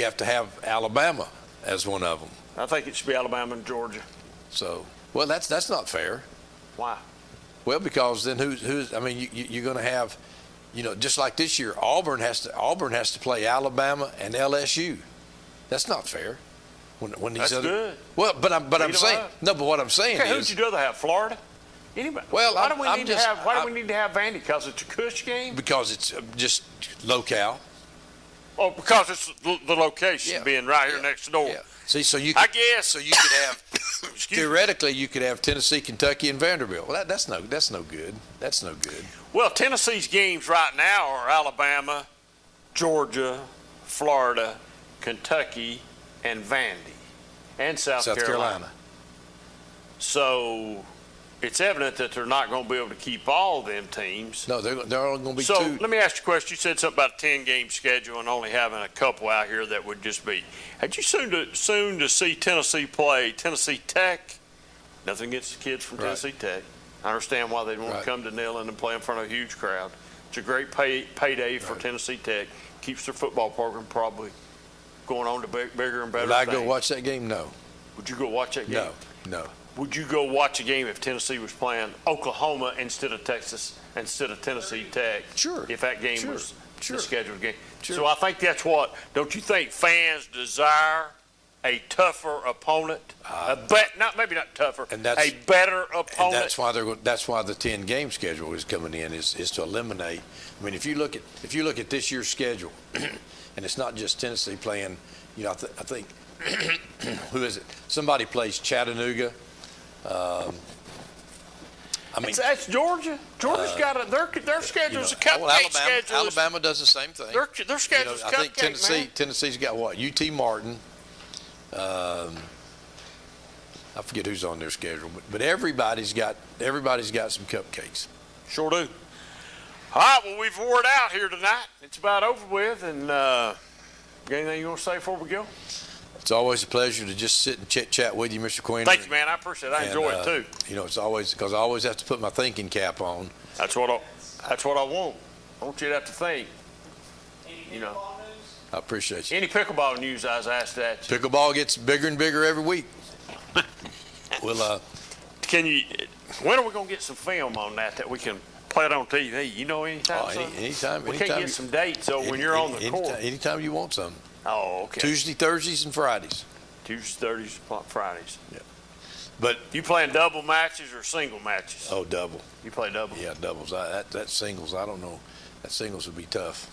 have to have Alabama as one of them. I think it should be Alabama and Georgia. So, well, that's not fair. Why? Well, because then who's? I mean, you're going to have, just like this year, Auburn has to play Alabama and LSU. That's not fair. When these That's good. Well, but I'm saying no. But what I'm saying okay, is, who'd you rather have? Florida? Anybody? Well, why do we need to have Vandy? Because it's a Cush game? Because it's just locale. Oh, because it's the location being right here next door. Yeah. See, so you. I guess so. You could have theoretically you could have Tennessee, Kentucky, and Vanderbilt. Well, that's no good. That's no good. Well, Tennessee's games right now are Alabama, Georgia, Florida, Kentucky, and Vandy, and South Carolina. So it's evident that they're not going to be able to keep all them teams. No, they're only going to be so two. Let me ask you a question. You said something about a 10-game schedule and only having a couple out here that would just be. Had you soon to see Tennessee play Tennessee Tech? Nothing against the kids from Tennessee Tech. I understand why they'd want to come to Neyland and play in front of a huge crowd. It's a great payday for Tennessee Tech. Keeps their football program probably going on to bigger and better Would I things. go watch that game? No. Would you go watch that game? No. Would you go watch a game if Tennessee was playing Oklahoma instead of Texas, instead of Tennessee Tech? Sure. If that game was the scheduled game. Sure. So I think that's what, don't you think fans desire a tougher opponent? Maybe not tougher, a better opponent? And that's why the 10-game schedule is coming in is to eliminate. I mean, if you look at this year's schedule, and it's not just Tennessee playing, I think who is it? Somebody plays Chattanooga. That's Georgia. Georgia's got their schedule's a cupcake schedule. Alabama does the same thing. Their schedule's I think cupcake, Tennessee's got what? UT Martin. I forget who's on their schedule, but everybody's got some cupcakes. Sure do. All right, well, we've wore it out here tonight. It's about over with, and got anything you want to say before we go? It's always a pleasure to just sit and chit-chat with you, Mr. Queen. Thank you, man. I appreciate it. I enjoy it, too. It's always because I always have to put my thinking cap on. That's what I want. I want you to have to think. I appreciate you. Any pickleball news I was asked that? Pickleball gets bigger and bigger every week. When are we going to get some film on that we can play it on TV? You know anytime? Anytime. We can't get some dates when you're on the court. Anytime you want some. Oh, okay. Tuesday, Thursdays, and Fridays. Tuesday, Thursdays, Fridays. Yeah. But you playing double matches or single matches? Oh, double. You play double? Yeah, doubles. That singles, I don't know. That singles would be tough.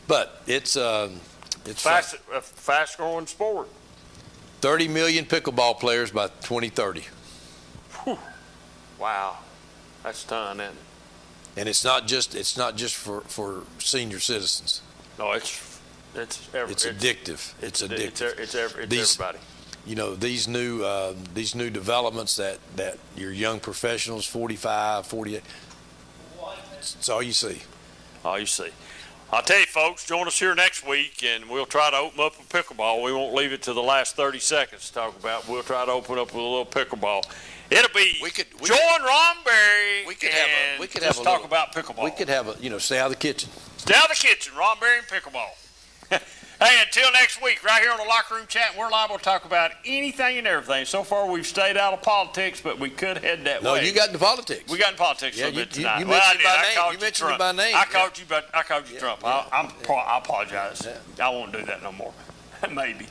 But it's fast growing sport. 30 million pickleball players by 2030. Whew. Wow, that's a ton, isn't it? And it's not just for senior citizens. No, it's addictive. It's addictive. It's everybody. These new developments that your young professionals, 45, 48. It's all you see. All you see. I'll tell you, folks, join us here next week, and we'll try to open up with pickleball. We won't leave it to the last 30 seconds to talk about. We'll try to open up with a little pickleball. It'll be join Ron Berry. We could talk about pickleball. We could have stay out of the kitchen. Stay out of the kitchen, Ron Berry and pickleball. Hey, until next week, right here on the Locker Room Chat, we're liable to talk about anything and everything. So far, we've stayed out of politics, but we could head that way. No, you got into politics. We got in politics a little bit tonight. You mentioned it by name. I called you Trump. I apologize. I won't do that no more. Maybe.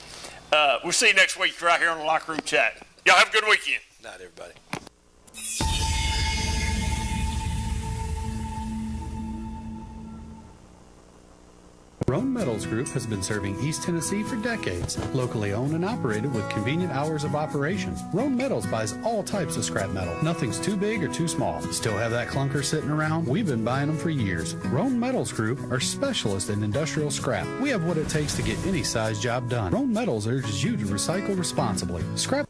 We'll see you next week right here on the Locker Room Chat. Y'all have a good weekend. Night, everybody. Roan Metals Group has been serving East Tennessee for decades. Locally owned and operated with convenient hours of operation. Roan Metals buys all types of scrap metal. Nothing's too big or too small. Still have that clunker sitting around? We've been buying them for years. Roan Metals Group are specialists in industrial scrap. We have what it takes to get any size job done. Roan Metals urges you to recycle responsibly. Scrap